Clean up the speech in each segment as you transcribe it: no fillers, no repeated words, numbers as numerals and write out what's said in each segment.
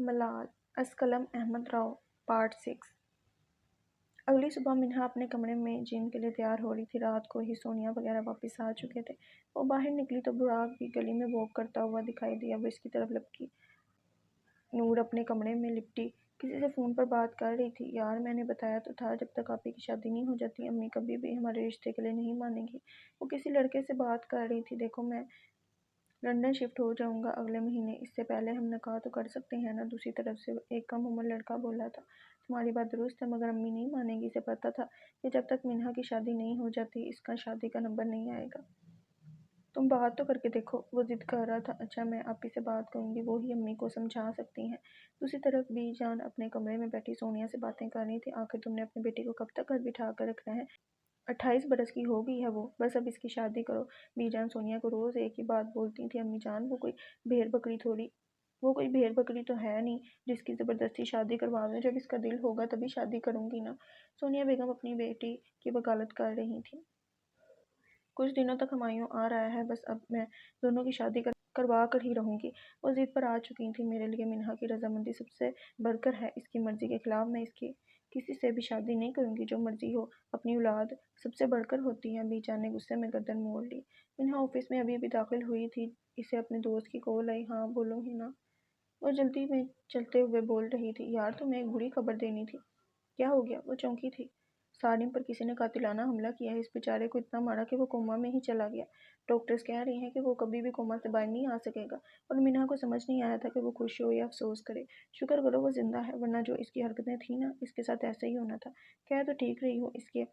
ملال اسکلم احمد راؤ پارٹ 6۔ اگلی صبح منہا اپنے کمرے میں جم کے لیے تیار ہو رہی تھی۔ رات کو ہی سونیا وغیرہ واپس آ چکے تھے۔ وہ باہر نکلی تو براق بھی گلی میں واک کرتا ہوا دکھائی دیا۔ وہ اس کی طرف لپکی۔ نور اپنے کمرے میں لپٹی کسی سے فون پر بات کر رہی تھی۔ یار میں نے بتایا تو تھا جب تک آپی کی شادی نہیں ہو جاتی امی کبھی بھی ہمارے رشتے کے لیے نہیں مانیں گی۔ وہ کسی لڑکے سے بات کر رہی تھی۔ دیکھو میں لندن شفٹ ہو جاؤں گا اگلے مہینے، اس سے پہلے ہم نکاح تو کر سکتے ہیں نا۔ دوسری طرف سے ایک کم عمر لڑکا بولا تھا، تمہاری بات درست ہے مگر امی نہیں مانیں گی۔ اسے پتا تھا کہ جب تک منہا کی شادی نہیں ہو جاتی اس کا شادی کا نمبر نہیں آئے گا۔ تم بات تو کر کے دیکھو، وہ ضد کر رہا تھا۔ اچھا میں آپی سے بات کروں گی، وہی امی کو سمجھا سکتی ہیں۔ دوسری طرف بی جان اپنے کمرے میں بیٹھی سونیا سے باتیں کر رہی تھی۔ آخر تم نے اپنی بیٹی کو کب تک گھر بٹھا کر رکھنا ہے؟ 28 برس کی ہو گئی ہے وہ، بس اب اس کی شادی کرو۔ بی جان سونیا کو روز ایک ہی بات بولتی تھی، امی جان وہ کوئی بھیڑ بکری تو ہے نہیں جس کی زبردستی شادی کروا دیں، جب اس کا دل ہوگا تبھی شادی کروں گی نا۔ سونیا بیگم اپنی بیٹی کی وکالت کر رہی تھی۔ کچھ دنوں تک ہمایوں آ رہا ہے، بس اب میں دونوں کی شادی کروا کر ہی رہوں گی۔ وہ ضد پر آ چکی تھی۔ میرے لیے منہا کی رضامندی سب سے بڑھ کر ہے، اس کی مرضی کے خلاف میں اس کی کسی سے بھی شادی نہیں کروں گی۔ جو مرضی ہو، اپنی اولاد سب سے بڑھ کر ہوتی ہے۔ بی جان نے غصے میں گردن موڑ لی۔ منہا آفس میں ابھی داخل ہوئی تھی، اسے اپنے دوست کی کال آئی۔ ہاں بولو ہنا، وہ جلدی میں چلتے ہوئے بول رہی تھی۔ یار تمہیں ایک بری خبر دینی تھی۔ کیا ہو گیا؟ وہ چونکی تھی۔ سارم پر کسی نے قاتلانہ حملہ کیا ہے، اس بیچارے کو اتنا مارا کہ وہ کوما میں ہی چلا گیا۔ ڈاکٹرز کہہ رہے ہیں کہ وہ کبھی بھی کوما سے باہر نہیں آ سکے گا۔ اور منہا کو سمجھ نہیں آیا تھا کہ وہ خوش ہو یا افسوس کرے۔ شکر کرو وہ زندہ ہے، ورنہ جو اس کی حرکتیں تھیں نا، اس کے ساتھ ایسا ہی ہونا تھا۔ کہہ تو ٹھیک رہی ہوں، اس کے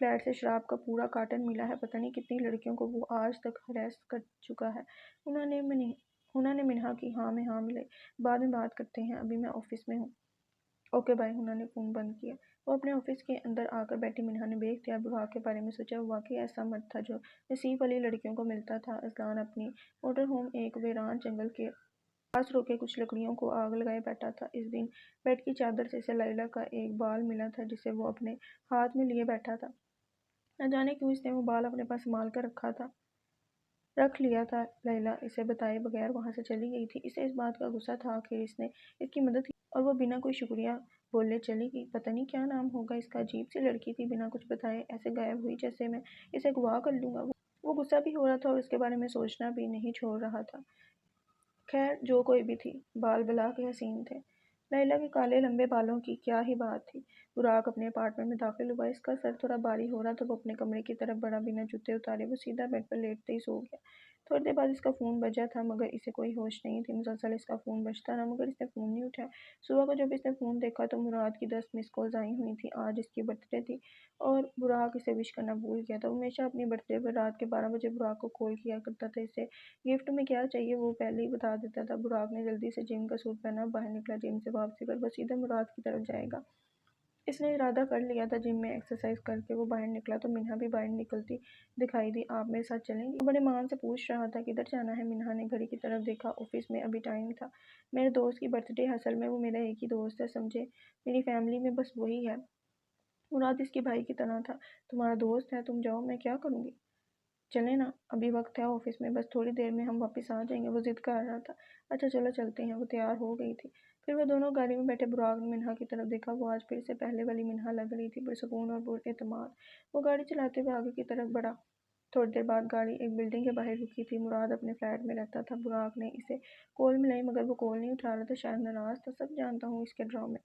فلیٹ سے شراب کا پورا کارٹن ملا ہے، پتہ نہیں کتنی لڑکیوں کو وہ آج تک ہراس کر چکا ہے۔ ہنا نے منہا کی۔ ہاں میں ہاں ملے، بعد میں بات کرتے ہیں، ابھی میں آفس میں ہوں۔ Okay bye. ہنا نے فون بند کیا۔ وہ اپنے آفس کے اندر آ کر بیٹھی۔ منہا نے بے اختیار براق کے بارے میں سوچا۔ وہ واقعی ایسا مرد تھا جو نصیب والی لڑکیوں کو ملتا تھا۔ اذلان اپنی موٹر ہوم ایک ویران جنگل کے پاس روکے کچھ لکڑیوں کو آگ لگائے بیٹھا تھا۔ اس دن بیڈ کی چادر سے اسے لیلی کا ایک بال ملا تھا جسے وہ اپنے ہاتھ میں لیے بیٹھا تھا۔ نہ جانے کیوں اس نے وہ بال اپنے پاس سنبھال کر رکھ لیا تھا۔ لیلی اسے بتائے بغیر وہاں سے چلی گئی تھی۔ اسے اس بات کا غصہ تھا، آخر اس نے اس کی مدد کی اور وہ بنا کوئی شکریہ بولے چلی گئی۔ پتہ نہیں کیا نام ہوگا اس کا، عجیب سی لڑکی تھی، بنا کچھ بتائے ایسے غائب ہوئی جیسے میں اسے اغوا کر لوں گا۔ وہ غصہ بھی ہو رہا تھا اور اس کے بارے میں سوچنا بھی نہیں چھوڑ رہا تھا۔ خیر جو کوئی بھی تھی، بال بلا کے حسین تھے۔ لیلی کے کالے لمبے بالوں کی کیا ہی بات تھی۔ براق اپنے اپارٹمنٹ میں داخل ہوا۔ اس کا سر تھوڑا بھاری ہو رہا تھا۔ وہ اپنے کمرے کی طرف بڑھا، بنا جوتے اتارے وہ سیدھا بیڈ پر لیٹتے ہی سو گیا۔ تھوڑی دیر بعد اس کا فون بجا تھا مگر اسے کوئی ہوش نہیں تھی۔ مسلسل اس کا فون بجتا رہا مگر اس نے فون نہیں اٹھایا۔ صبح کو جب اس نے فون دیکھا تو مراد کی 10 مس کالز آئی ہوئی تھیں۔ آج اس کی برتھ ڈے تھی اور براق اسے وش کرنا بھول گیا تھا۔ وہ ہمیشہ اپنی برتھ ڈے پر رات کے 12 بجے براق کو کال کیا کرتا تھا۔ اسے گفٹ میں کیا چاہیے وہ پہلے ہی بتا دیتا تھا۔ براق نے جلدی سے جم کا سوٹ پہنا، باہر نکلا۔ جم سے واپسی پر وہ سیدھا مراد کی طرف جائے گا۔ اس نے ارادہ کر لیا تھا۔ جم میں ایکسرسائز کر کے وہ باہر نکلا تو منہا بھی باہر نکلتی دکھائی دی۔ آپ میرے ساتھ چلیں گی؟ وہ بڑے مان سے پوچھ رہا تھا۔ کدھر جانا ہے؟ منہا نے گھڑی کی طرف دیکھا۔ آفس میں ابھی ٹائم تھا۔ میرے دوست کی برتھ ڈے ہے، اصل میں وہ میرا ایک ہی دوست ہے، سمجھے؟ میری فیملی میں بس وہی ہے۔ مراد اس کے بھائی کی طرح تھا۔ تمہارا دوست ہے، تم جاؤ، میں کیا کروں گی؟ چلیں نا، ابھی وقت ہے آفس میں، بس تھوڑی دیر میں ہم واپس آ جائیں گے۔ وہ ضد کر رہا تھا۔ اچھا چلو چلتے ہیں۔ وہ تیار ہو گئی تھی۔ پھر وہ دونوں گاڑی میں بیٹھے۔ براق نے منہا کی طرف دیکھا۔ وہ آج پھر سے پہلے والی منہا لگ رہی تھی، پرسکون اور پر اعتماد۔ وہ گاڑی چلاتے ہوئے آگے کی طرف بڑھا۔ تھوڑی دیر بعد گاڑی ایک بلڈنگ کے باہر رکی تھی۔ مراد اپنے فلیٹ میں رہتا تھا۔ براق نے اسے کال ملائی مگر وہ کال نہیں اٹھا رہا تھا، شاید ناراض تھا۔ سب جانتا ہوں اس کے ڈرامے،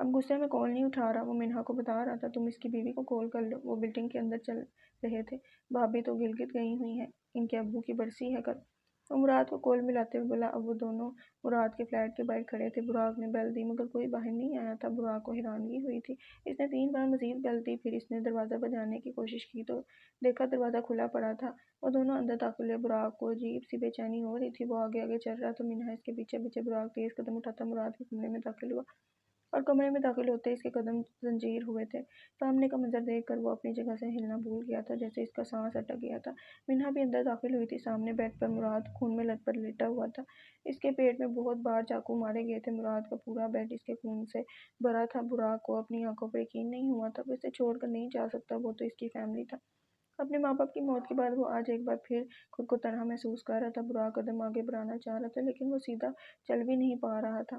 اب غصے میں کال نہیں اٹھا رہا۔ وہ منہا کو بتا رہا تھا، تم اس کی بیوی کو کال کر لو۔ وہ بلڈنگ کے اندر چل رہے تھے۔ بھابی تو گلگت گئی ہوئی ہیں، ان کے ابو کی برسی ہے کل۔ وہ مراد کو کال ملاتے ہوئے بولا۔ اب وہ دونوں مراد کے فلیٹ کے باہر کھڑے تھے۔ براق نے بیل دی مگر کوئی باہر نہیں آیا تھا۔ براق کو حیرانگی ہوئی تھی۔ اس نے 3 بار مزید بیل دی، پھر اس نے دروازہ بجانے کی کوشش کی تو دیکھا دروازہ کھلا پڑا تھا۔ وہ دونوں اندر داخل ہوئے۔ براق کو عجیب سی بے چینی ہو رہی تھی۔ وہ آگے آگے چل رہا تو منہا اس کے پیچھے پیچھے۔ براق تیز قدم اٹھاتا مراد کے کمرے میں داخل ہوا اور کمرے میں داخل ہوتے اس کے قدم زنجیر ہوئے تھے۔ سامنے کا منظر دیکھ کر وہ اپنی جگہ سے ہلنا بھول گیا تھا، جیسے اس کا سانس اٹک گیا تھا۔ منہا بھی اندر داخل ہوئی تھی۔ سامنے بیڈ پر مراد خون میں لت پت لیٹا ہوا تھا۔ اس کے پیٹ میں بہت بار چاقو مارے گئے تھے۔ مراد کا پورا بیڈ اس کے خون سے بھرا تھا۔ براق کو اپنی آنکھوں پر یقین نہیں ہوا تھا۔ وہ اسے چھوڑ کر نہیں جا سکتا، وہ تو اس کی فیملی تھا۔ اپنے ماں باپ کی موت کے بعد وہ آج ایک بار پھر خود کو تنہا محسوس کر رہا تھا۔ براق قدم آگے بڑھانا چاہ رہا تھا لیکن وہ سیدھا چل بھی نہیں پا رہا تھا۔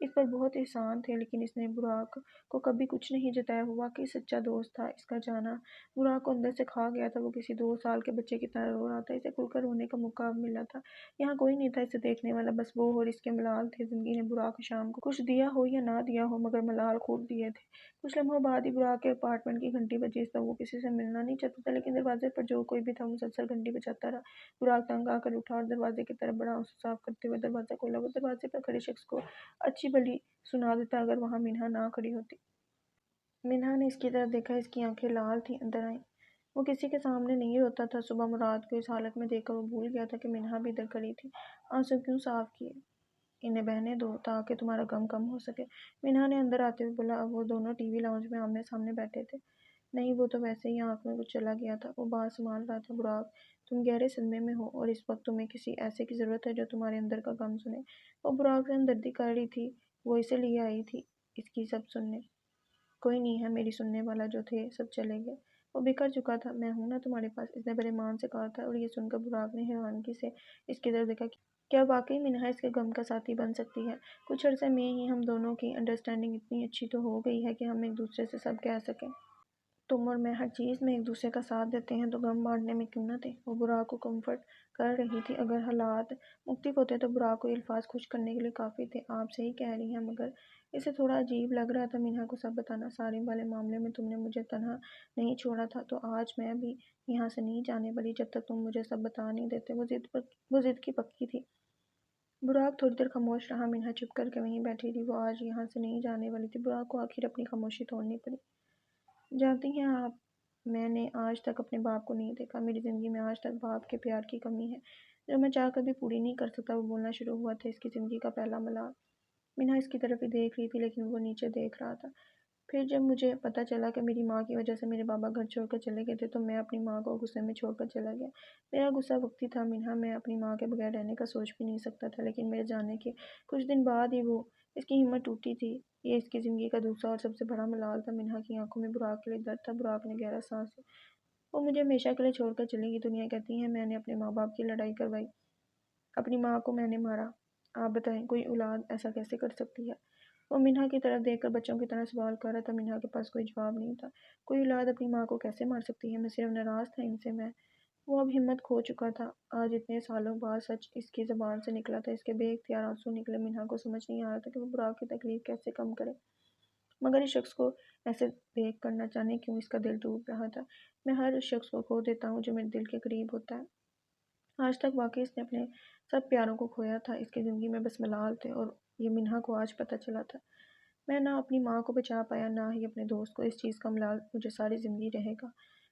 اس پر بہت احسان تھے، لیکن اس نے براق کو کبھی کچھ نہیں جتایا۔ وہ واقعی سچا دوست تھا۔ اس کا جانا براق کو اندر سے کھا گیا تھا۔ وہ کسی 2 سال کے بچے کی طرح رو رہا تھا۔ اسے کھل کر رونے کا موقع اب ملا تھا۔ یہاں کوئی نہیں تھا اسے دیکھنے والا، بس وہ اور اس کے ملال تھے۔ زندگی نے براق کو شام کو کچھ دیا ہو یا نہ دیا ہو، مگر ملال خوب دیے تھے۔ کچھ لمحوں بعد ہی براق کے اپارٹمنٹ کی گھنٹی بجی۔ اس وقت وہ کسی سے ملنا نہیں چاہتا تھا، لیکن دروازے پر جو کوئی بھی تھا وہ مسلسل گھنٹی بجاتا رہا۔ براق تنگ آ کر اٹھا اور دروازے کی طرف بڑھا۔ آنسو صاف کرتے ہوئے دروازہ کھولا۔ وہ دروازے پر کھڑے شخص کو اچھی بھلی سنا دیتا اگر وہاں منہا نہ کھڑی ہوتی۔ منہا نے اس کی طرف دیکھا، اس کی آنکھیں لال تھیں، اندر آئیں۔ وہ کسی کے سامنے نہیں روتا تھا۔ صبح مراد کو اس حالت میں دیکھ کر وہ بھول گیا تھا کہ منہا بھی ادھر کھڑی تھی۔ آنسو کیوں صاف کیے؟ انہیں بہنے دو تاکہ تمہارا غم کم ہو سکے، منہا نے اندر آتے ہوئے بولا۔ اب وہ دونوں ٹی وی لاؤنج میں آمنے سامنے بیٹھے تھے۔ نہیں، وہ تو ویسے ہی آنکھ میں کچھ چلا گیا تھا، وہ بات سنبھال رہا تھا۔ براق، تم گہرے صدمے میں ہو اور اس وقت تمہیں کسی ایسے کی ضرورت ہے جو تمہارے اندر کا غم سنے۔ وہ براق سے ہمدردی کر رہی تھی۔ وہ اسے لیے آئی تھی اس کی سب سننے۔ کوئی نہیں ہے میری سننے والا، جو تھے سب چلے گئے۔ وہ بکھر چکا تھا۔ میں ہوں نا تمہارے پاس، اس نے بڑے مان سے کہا تھا، اور یہ سن کر براق نے حیرانگی سے اس کی طرف دیکھا۔ کیا واقعی منہا اس کے غم کا ساتھی بن سکتی ہے؟ کچھ عرصے میں ہی ہم دونوں کی انڈرسٹینڈنگ اتنی اچھی تو ہو گئی ہے کہ ہم ایک دوسرے سے سب کہہ سکیں۔ تم اور میں ہر چیز میں ایک دوسرے کا ساتھ دیتے ہیں، تو غم بانٹنے میں کیوں نہ دیں؟ وہ براق کو کمفرٹ کر رہی تھی۔ اگر حالات مختلف ہوتے تو براق کو یہ الفاظ خوش کرنے کے لیے کافی تھے۔ آپ صحیح کہہ رہی ہیں، مگر اسے تھوڑا عجیب لگ رہا تھا منہا کو سب بتانا۔ سالم والے معاملے میں تم نے مجھے تنہا نہیں چھوڑا تھا، تو آج میں بھی یہاں سے نہیں جانے والی جب تک تم مجھے سب بتا نہیں دیتے۔ وہ ضد کی پکی تھی۔ براق تھوڑی دیر خاموش رہا۔ منہا چپ کر کے وہیں بیٹھی رہی۔ وہ آج یہاں سے نہیں جانے والی تھی۔ براق کو آخر اپنی خاموشی توڑنی پڑی۔ جانتی ہیں آپ، میں نے آج تک اپنے باپ کو نہیں دیکھا۔ میری زندگی میں آج تک باپ کے پیار کی کمی ہے، جو میں چاہ کر بھی پوری نہیں کر سکتا۔ وہ بولنا شروع ہوا تھا، اس کی زندگی کا پہلا ملال۔ منہا اس کی طرف ہی دیکھ رہی تھی، لیکن وہ نیچے دیکھ رہا تھا۔ پھر جب مجھے پتہ چلا کہ میری ماں کی وجہ سے میرے بابا گھر چھوڑ کر چلے گئے تھے، تو میں اپنی ماں کو غصے میں چھوڑ کر چلا گیا۔ میرا غصہ وقتی تھا منہا، میں اپنی ماں کے بغیر رہنے کا سوچ بھی نہیں سکتا تھا، لیکن میرے جانے کے کچھ دن بعد ہی اس کی ہمت ٹوٹی تھی۔ یہ اس کی زندگی کا دوسرا اور سب سے بڑا ملال تھا۔ منہا کی آنکھوں میں براق کے لیے درد تھا۔ براق نے گہرا سانس لیا۔ وہ مجھے ہمیشہ کے لیے چھوڑ کر چلی گئی۔ دنیا کہتی ہے میں نے اپنے ماں باپ کی لڑائی کروائی، اپنی ماں کو میں نے مارا۔ آپ بتائیں، کوئی اولاد ایسا کیسے کر سکتی ہے؟ وہ منہا کی طرف دیکھ کر بچوں کی طرح سوال کر رہا تھا۔ منہا کے پاس کوئی جواب نہیں تھا۔ کوئی اولاد اپنی ماں کو کیسے مار سکتی ہے؟ میں صرف ناراض تھا ان سے۔ وہ اب ہمت کھو چکا تھا۔ آج اتنے سالوں بعد سچ اس کی زبان سے نکلا تھا۔ اس کے بے اختیار آنسو نکلے۔ منہا کو سمجھ نہیں آ رہا تھا کہ وہ براق کی تکلیف کیسے کم کرے، مگر اس شخص کو ایسے دیکھ کر نہ جانے کیوں اس کا دل ٹوٹ رہا تھا۔ میں ہر اس شخص کو کھو دیتا ہوں جو میرے دل کے قریب ہوتا ہے۔ آج تک واقعی اس نے اپنے سب پیاروں کو کھویا تھا۔ اس کی زندگی میں بس ملال تھے، اور یہ منہا کو آج پتہ چلا تھا۔ میں نہ اپنی ماں کو بچا پایا، نہ ہی اپنے دوست کو۔ اس چیز کا ملال مجھے ساری زندگی رہے گا۔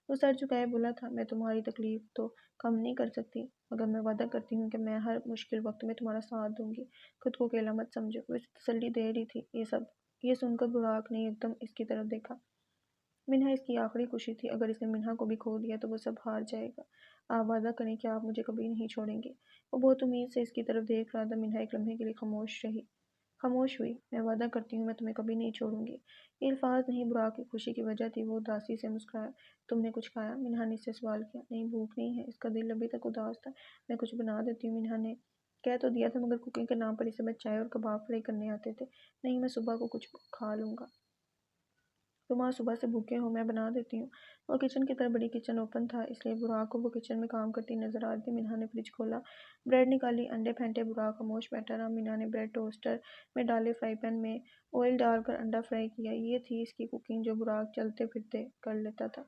وہ سر جھکائے بولا تھا، میں تمہاری تکلیف تو کم نہیں کر سکتی، مگر میں وعدہ کرتی ہوں کہ میں ہر مشکل وقت میں تمہارا ساتھ دوں گی۔ خود کو اکیلا مت سمجھو۔ وہ اسے تسلی دے رہی تھی۔ یہ سن کر براق نے ایک دم اس کی طرف دیکھا۔ منہا اس کی آخری خوشی تھی۔ اگر اس نے منہا کو بھی کھو دیا تو وہ سب ہار جائے گا۔ آپ وعدہ کریں کہ آپ مجھے کبھی نہیں چھوڑیں گے؟ وہ بہت امید سے اس کی طرف دیکھ رہا تھا۔ منہا ایک لمحے کے لیے خاموش ہوئی۔ میں وعدہ کرتی ہوں، میں تمہیں کبھی نہیں چھوڑوں گی۔ یہ الفاظ نہیں، براق کی خوشی کی وجہ تھی۔ وہ اداسی سے مسکرایا۔ تم نے کچھ کھایا؟ منہا نے اس سے سوال کیا۔ نہیں، بھوک نہیں ہے۔ اس کا دل ابھی تک اداس تھا۔ میں کچھ بنا دیتی ہوں، منہا نے کہہ تو دیا تھا، مگر کوکنگ کے نام پر اسے بس چائے اور کباب فرائی کرنے آتے تھے۔ نہیں، میں صبح کو کچھ کھا لوں گا۔ تم آج صبح سے بھوکے ہو، میں بنا دیتی ہوں۔ وہ کچن کی طرف بڑی کچن اوپن تھا، اس لیے براق کو وہ کچن میں کام کرتی نظر آ رہی تھی۔ منہا نے فریج کھولا، بریڈ نکالی، انڈے پھینٹے۔ براق خاموش بیٹھا رہا۔ منہا نے بریڈ ٹوسٹر میں ڈالے، فرائی پین میں آئل ڈال کر انڈا فرائی کیا۔ یہ تھی اس کی کوکنگ، جو براق چلتے پھرتے کر لیتا تھا۔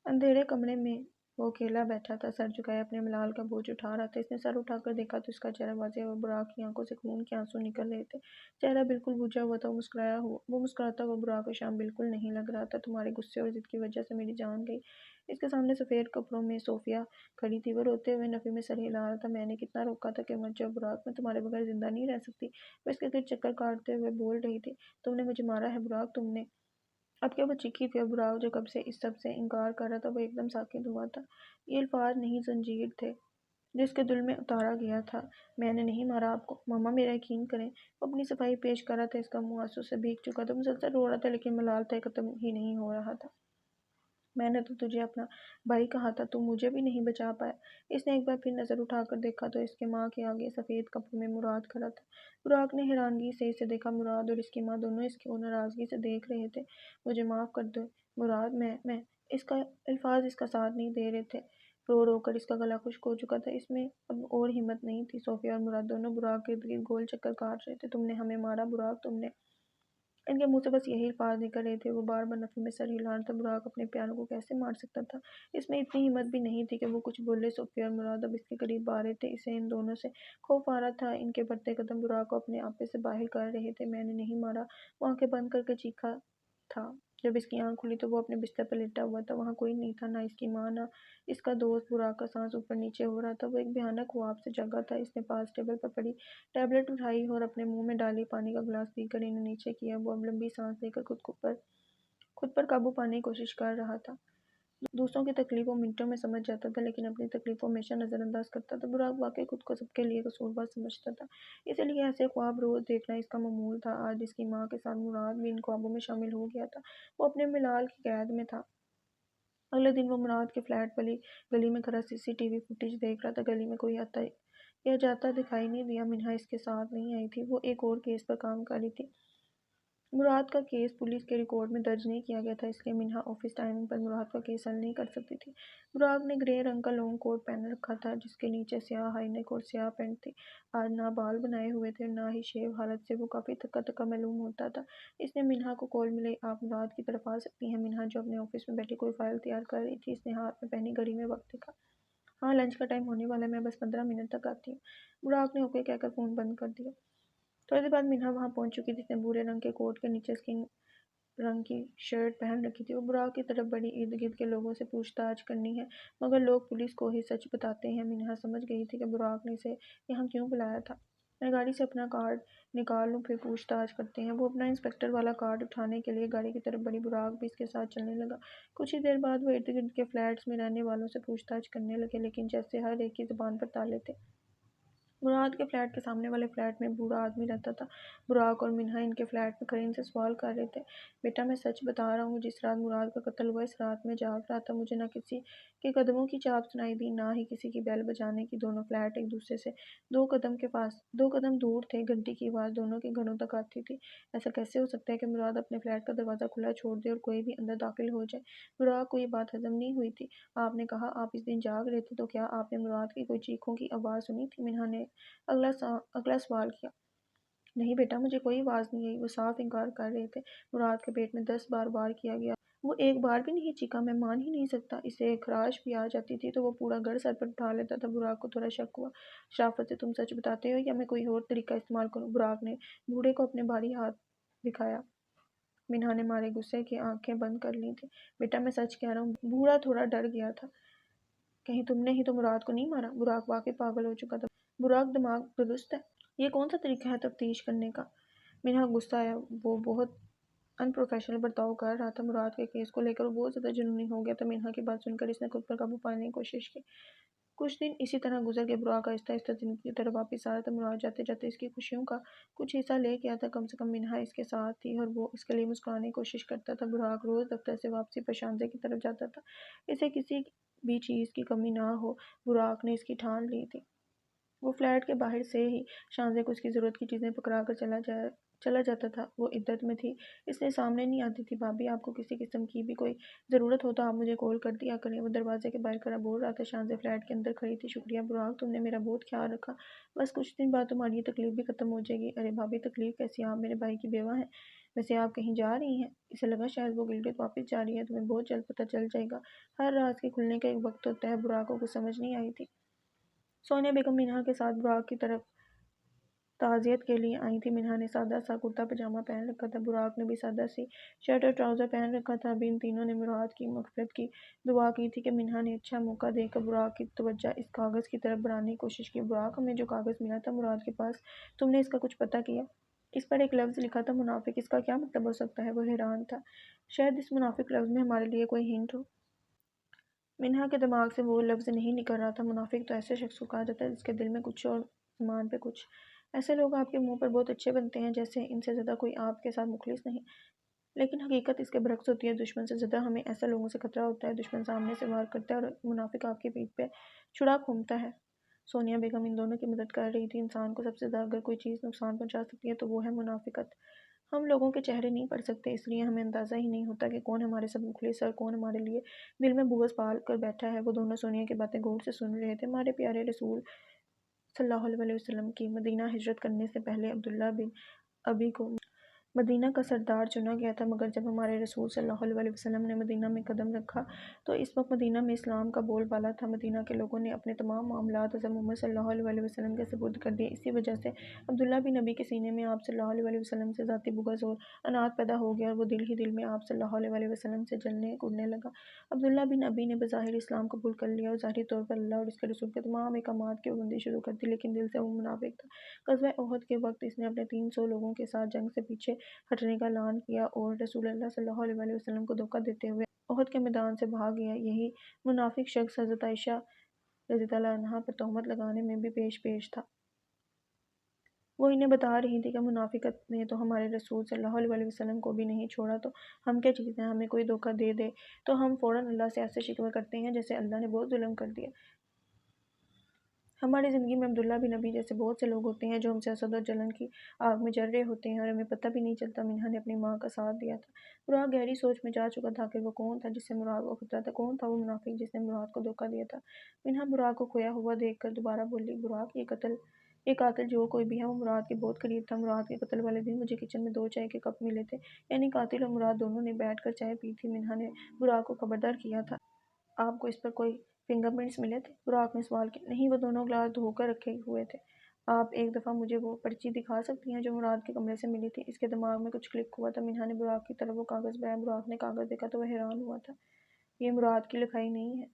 اندھیرے کمرے میں وہ اکیلا بیٹھا تھا، سر جھکائے اپنے ملال کا بوجھ اٹھا رہا تھا۔ اس نے سر اٹھا کر دیکھا تو اس کا چہرہ واضح اور براق کی آنکھوں سے خون کے آنسو نکل رہے تھے۔ چہرہ بالکل بجھا ہوا تھا۔ وہ مسکراتا ہوا براق کو شام بالکل نہیں لگ رہا تھا۔ تمہارے غصے اور ضد کی وجہ سے میری جان گئی۔ اس کے سامنے سفید کپڑوں میں صوفیہ کھڑی تھی۔ وہ روتے ہوئے نفی میں سر ہلا رہا تھا۔ میں نے کتنا روکا تھا کہ مت جاؤ براق، میں تمہارے بغیر زندہ نہیں رہ سکتی۔ وہ اس کے گرد چکر کاٹتے ہوئے بول رہی تھی۔ تم نے مجھے مارا ہے براق، تم نے۔ اب کیا وہ چیخی تھی، اور براق جو کب سے اس سب سے انکار کر رہا تھا وہ ایک دم ساکت ہوا تھا۔ یہ الفاظ نہیں، زنجیر تھے جو اس کے دل میں اتارا گیا تھا۔ میں نے نہیں مارا آپ کو ماما، میرا یقین کریں۔ وہ اپنی صفائی پیش کر رہا تھا۔ اس کا منہ آنسو سے بھیگ چکا تھا۔ مسلسل رو رہا تھا، لیکن ملال طے ختم ہی نہیں ہو رہا تھا۔ میں نے تو تجھے اپنا بھائی کہا تھا، تم مجھے بھی نہیں بچا پایا۔ اس نے ایک بار پھر نظر اٹھا کر دیکھا تو اس کے ماں کے آگے سفید کپڑوں میں مراد کھڑا تھا۔ براق نے حیرانگی سے اسے دیکھا۔ مراد اور اس کی ماں دونوں اس کو ناراضگی سے دیکھ رہے تھے۔ مجھے معاف کر دو مراد، میں اس کا الفاظ اس کا ساتھ نہیں دے رہے تھے۔ رو رو کر اس کا گلا خشک ہو چکا تھا۔ اس میں اب اور ہمت نہیں تھی۔ صوفیہ اور مراد دونوں براق کے ارد گرد گول چکر کاٹ رہے تھے۔ تم نے ہمیں مارا براق، تم نے۔ ان کے منہ سے بس یہی الفاظ نکل رہے تھے۔ وہ بار بار نفی میں سر ہلا رہا تھا۔ براق اپنے پیاروں کو کیسے مار سکتا تھا؟ اس میں اتنی ہمت بھی نہیں تھی کہ وہ کچھ بولے۔ صوفیہ اور مراد اب اس کے قریب آ رہے تھے۔ اسے ان دونوں سے خوف آ رہا تھا۔ ان کے بڑھتے قدم براق کو اپنے آپے سے باہر کر رہے تھے۔ میں نے نہیں مارا، وہ آنکھیں بند کر کے چیخا تھا۔ جب اس کی آنکھ کھلی تو وہ اپنے بستر پر لیٹا ہوا تھا۔ وہاں کوئی نہیں تھا، نہ اس کی ماں نہ اس کا دوست۔ براق کا سانس اوپر نیچے ہو رہا تھا۔ وہ ایک بھیانک خواب سے جاگا تھا۔ اس نے پاس ٹیبل پر پڑی ٹیبلٹ اٹھائی اور اپنے منہ میں ڈالی۔ پانی کا گلاس پی کر انہیں نیچے کیا۔ وہ اب لمبی سانس لے کر خود پر قابو پانے کی کوشش کر رہا تھا۔ دوسروں کی تکلیف وہ منٹوں میں سمجھ جاتا تھا، لیکن اپنی تکلیف کو ہمیشہ نظر انداز کرتا تھا۔ براق واقعی خود کو سب کے لیے قصوروار سمجھتا تھا، اسی لیے ایسے خواب روز دیکھنا اس کا معمول تھا۔ آج اس کی ماں کے ساتھ مراد بھی ان خوابوں میں شامل ہو گیا تھا۔ وہ اپنے ملال کی قید میں تھا۔ اگلے دن وہ مراد کے فلیٹ والی گلی میں کھڑا سی سی ٹی وی فوٹیج دیکھ رہا تھا۔ گلی میں کوئی آتا یا جاتا دکھائی نہیں دیا۔ منہا اس کے ساتھ نہیں آئی تھی، وہ ایک اور کیس پر کام کر رہی تھی۔ مراد کا کیس پولیس کے ریکارڈ میں درج نہیں کیا گیا تھا، اس لیے منہا آفس ٹائمنگ پر مراد کا کیس حل نہیں کر سکتی تھی۔ براق نے گرے رنگ کا لانگ کوٹ پہن رکھا تھا، جس کے نیچے سیاہ ہائی نیک اور سیاہ پینٹ تھی۔ آج نہ بال بنائے ہوئے تھے اور نہ ہی شیو، حالت سے وہ کافی تھکا تھکا معلوم ہوتا تھا۔ اس نے منہا کو کال ملائی۔ آپ مراد کی طرف آ سکتی ہیں؟ منہا جو اپنے آفس میں بیٹھی کوئی فائل تیار کر رہی تھی، اس نے ہاتھ میں پہنی گھڑی میں وقت دیکھا۔ ہاں، لنچ کا ٹائم ہونے والا ہے، میں بس 15 منٹ تک آتی ہوں۔ براق نے اوکے کہہ کر فون بند کر دیا۔ تھوڑی دیر بعد منہا وہاں پہنچ چکی تھی۔ اس نے بھورے رنگ کے کوٹ کے نیچے اسکن رنگ کی شرٹ پہن رکھی تھی۔ وہ براق کی طرف بڑی۔ ارد گرد کے لوگوں سے پوچھ تاچھ کرنی ہے، مگر لوگ پولیس کو ہی سچ بتاتے ہیں۔ منہا سمجھ گئی تھی کہ براق نے اسے یہاں کیوں بلایا تھا۔ میں گاڑی سے اپنا کارڈ نکال لوں، پھر پوچھ تاچھ کرتے ہیں۔ وہ اپنا انسپکٹر والا کارڈ اٹھانے کے لیے گاڑی کی طرف بڑھی۔ براق بھی اس کے ساتھ چلنے لگا۔ کچھ ہی دیر بعد وہ ارد گرد کے فلیٹس میں رہنے والوں سے پوچھ تاچھ کرنے لگے، لیکن جیسے ہر ایک کی زبان پر تالے تھے۔ مراد کے فلیٹ کے سامنے والے فلیٹ میں بوڑھا آدمی رہتا تھا۔ براق اور منہا ان کے فلیٹ میں کھڑے ان سے سوال کر رہے تھے۔ بیٹا، میں سچ بتا رہا ہوں، جس رات مراد کا قتل ہوا، اس رات میں جاگ رہا تھا۔ مجھے نہ کسی کے قدموں کی چاپ سنائی دی، نہ ہی کسی کی بیل بجانے کی۔ دونوں فلیٹ ایک دوسرے سے 2 قدم دور تھے۔ گھنٹی کی آواز دونوں کے گھروں تک آتی تھی۔ ایسا کیسے ہو سکتا ہے کہ مراد اپنے فلیٹ کا دروازہ کھلا چھوڑ دے اور کوئی بھی اندر داخل ہو جائے؟ براق کو یہ بات ہضم نہیں ہوئی تھی۔ آپ نے کہا آپ اس دن جاگ رہے تھے، تو کیا آپ نے مراد کی کوئی چیخوں کی آواز سنی تھی؟ منہا نے اگلا سوال کیا۔ نہیں بیٹا، مجھے کوئی آواز نہیں آئی۔ وہ صاف انکار کر رہے تھے۔ مراد کے پیٹ میں 10 بار وار کیا گیا، وہ ایک بار بھی نہیں چیخا۔ میں مان ہی نہیں سکتا۔ اسے خراش بھی آ جاتی تھی تو وہ پورا گھر سر پر اٹھا لیتا تھا۔ براق کو تھوڑا شک ہوا۔ شرافت سے تم سچ بتاتے ہو یا میں کوئی اور طریقہ استعمال کروں؟ براق نے بوڑھے کو اپنے بھاری ہاتھ دکھایا۔ منہا نے مارے غصے کی آنکھیں بند کر لی تھیں۔ بیٹا، میں سچ کہہ رہا ہوں۔ بوڑھا تھوڑا ڈر گیا تھا۔ کہیں تم نے ہی تو مراد کو نہیں مارا؟ براق واقعی پاگل ہو چکا تھا۔ براق، دماغ درست ہے؟ یہ کون سا طریقہ ہے تفتیش کرنے کا؟ منہا غصہ آیا۔ وہ بہت ان پروفیشنل برتاؤ کر رہا تھا۔ مراد کے کیس کو لے کر وہ بہت زیادہ جنونی ہو گیا تھا۔ منہا کی بات سن کر اس نے خود پر قابو پانے کی کوشش کی۔ کچھ دن اسی طرح گزر گئے۔ براق آہستہ آہستہ زندگی کی طرف واپس آ رہا تھا۔ مراد جاتے جاتے اس کی خوشیوں کا کچھ حصہ لے گیا تھا۔ کم سے کم منہا اس کے ساتھ تھی اور وہ اس کے لیے مسکرانے کی کوشش کرتا تھا۔ براق روز دفتر سے واپسی پر شانزے کی طرف جاتا تھا۔ اسے کسی بھی چیز کی کمی نہ ہو، براق نے اس کی ٹھان لی تھی۔ وہ فلیٹ کے باہر سے ہی شانزے کو اس کی ضرورت کی چیزیں پکڑا کر چلا جاتا تھا۔ وہ عدت میں تھی، اس لیے سامنے نہیں آتی تھی۔ بھابھی، آپ کو کسی قسم کی بھی کوئی ضرورت ہو تو آپ مجھے کال کر دیا کریں۔ وہ دروازے کے باہر کھڑا بول رہا تھا۔ شانزے فلیٹ کے اندر کھڑی تھی۔ شکریہ براق، تم نے میرا بہت خیال رکھا۔ بس کچھ دن بعد تمہاری یہ تکلیف بھی ختم ہو جائے گی۔ ارے بھابھی، تکلیف کیسی؟ آپ میرے بھائی کی بیوہ ہیں۔ ویسے آپ کہیں جا رہی ہیں؟ اسے لگا شاید وہ گلگت واپس جا رہی ہے۔ تمہیں بہت جلد پتہ چل جائے گا۔ ہر راز کے کھلنے کا ایک وقت ہوتا ہے۔ براق کو کچھ سمجھ نہیں آئی تھی۔ سونیا بیگم منہا کے ساتھ براق کی طرف تعزیت کے لیے آئی تھی۔ منہا نے سادہ سا کرتا پاجامہ پہن رکھا تھا۔ براق نے بھی سادہ سی شرٹ اور ٹراؤزر پہن رکھا تھا۔ ابھی ان تینوں نے مراد کی مغفرت کی دعا کی تھی کہ منہا نے اچھا موقع دیکھ کر براق کی توجہ اس کاغذ کی طرف بڑھانے کی کوشش کی۔ براق، ہمیں جو کاغذ ملا تھا مراد کے پاس، تم نے اس کا کچھ پتہ کیا؟ اس پر ایک لفظ لکھا تھا، منافق۔ اس کا کیا مطلب ہو سکتا ہے؟ وہ حیران تھا۔ شاید اس منافق لفظ میں ہمارے لیے کوئی ہنٹ ہو۔ منہا کے دماغ سے وہ لفظ نہیں نکل رہا تھا۔ منافق تو ایسے شخص کو کہا جاتا ہے جس کے دل میں کچھ اور زبان پہ کچھ۔ ایسے لوگ آپ کے منہ پر بہت اچھے بنتے ہیں، جیسے ان سے زیادہ کوئی آپ کے ساتھ مخلص نہیں۔ لیکن حقیقت اس کے برعکس ہوتی ہے۔ دشمن سے زیادہ ہمیں ایسے لوگوں سے خطرہ ہوتا ہے۔ دشمن سامنے سے وار کرتا ہے اور منافق آپ کی پیٹھ پہ چھڑا گھومتا ہے۔ سونیا بیگم ان دونوں کی مدد کر رہی تھی۔ انسان کو سب سے زیادہ اگر کوئی چیز نقصان پہنچا سکتی ہے تو وہ ہے منافقت۔ ہم لوگوں کے چہرے نہیں پڑھ سکتے، اس لیے ہمیں اندازہ ہی نہیں ہوتا کہ کون ہمارے ساتھ مخلص ہے اور کون ہمارے لیے دل میں بغض پال کر بیٹھا ہے۔ وہ دونوں سونیا کی باتیں غور سے سن رہے تھے۔ ہمارے پیارے رسول صلی اللہ علیہ وسلم کی مدینہ ہجرت کرنے سے پہلے عبداللہ بن ابی کو مدینہ کا سردار چنا گیا تھا، مگر جب ہمارے رسول صلی اللہ علیہ وسلم نے مدینہ میں قدم رکھا تو اس وقت مدینہ میں اسلام کا بول بالا تھا۔ مدینہ کے لوگوں نے اپنے تمام معاملات حضرت محمد صلی اللہ علیہ وسلم کے سپرد کر دیے۔ اسی وجہ سے عبداللہ بن ابی کے سینے میں آپ صلی اللہ علیہ وسلم سے ذاتی بغض اور عناد پیدا ہو گیا اور وہ دل ہی دل میں آپ صلی اللہ علیہ وسلم سے جلنے کوڑنے لگا۔ عبداللہ بن ابی نے بظاہر اسلام قبول کر لیا اور ظاہری طور پر اللہ اور اس کے رسول کے تمام احکامات کی پابندی شروع کر دی، لیکن دل سے وہ منافق تھا۔ غزوہ احد کے وقت اس نے اپنے 300 لوگوں کے ساتھ جنگ سے پیچھے ہٹنے کا اعلان کیا اور رسول اللہ صلی اللہ علیہ وسلم کو دھوکہ دیتے ہوئے احد کے میدان سے بھاگ گیا۔ یہی منافق شخص حضرت عائشہ رضی اللہ عنہا پر تہمت لگانے میں بھی پیش تھا۔ وہ انہیں بتا رہی تھی کہ منافقت نے تو ہمارے رسول صلی اللہ علیہ وسلم کو بھی نہیں چھوڑا، تو ہم کیا چیز ہیں؟ ہمیں کوئی دھوکہ دے دے تو ہم فوراً اللہ سے ایسے شکوے کرتے ہیں جیسے اللہ نے بہت ظلم کر دیا۔ ہماری زندگی میں عبداللہ بن ابی جیسے بہت سے لوگ ہوتے ہیں جو ہم سے حسد اور جلن کی آگ میں جل رہے ہوتے ہیں اور ہمیں پتہ بھی نہیں چلتا۔ منہا نے اپنی ماں کا ساتھ دیا تھا۔ براق گہری سوچ میں جا چکا تھا کہ وہ کون تھا جس سے مراد کو خطرہ تھا، کون تھا وہ منافق جس نے مراد کو دھوکہ دیا تھا۔ منہا براق کو کھویا ہوا دیکھ کر دوبارہ بولی، براق یہ قاتل جو کوئی بھی ہے وہ مراد کے بہت قریب تھا۔ مراد کے قتل والے دن مجھے کچن میں 2 چائے کے کپ ملے تھے، یعنی قاتل اور مراد دونوں نے بیٹھ کر چائے پی تھی۔ منہا نے براق کو خبردار کیا تھا۔ آپ کو اس پر کوئی فنگر پرنٹس ملے تھے؟ براق نے سوال کیا۔ نہیں، وہ دونوں گلاس دھو کر رکھے ہوئے تھے۔ آپ ایک دفعہ مجھے وہ پرچی دکھا سکتی ہیں جو مراد کے کمرے سے ملی تھی؟ اس کے دماغ میں کچھ کلک ہوا تھا۔ منہا نے براق کی طرف وہ کاغذ بڑھایا۔ براق نے کاغذ دیکھا تو وہ حیران ہوا تھا۔ یہ مراد کی لکھائی نہیں ہے۔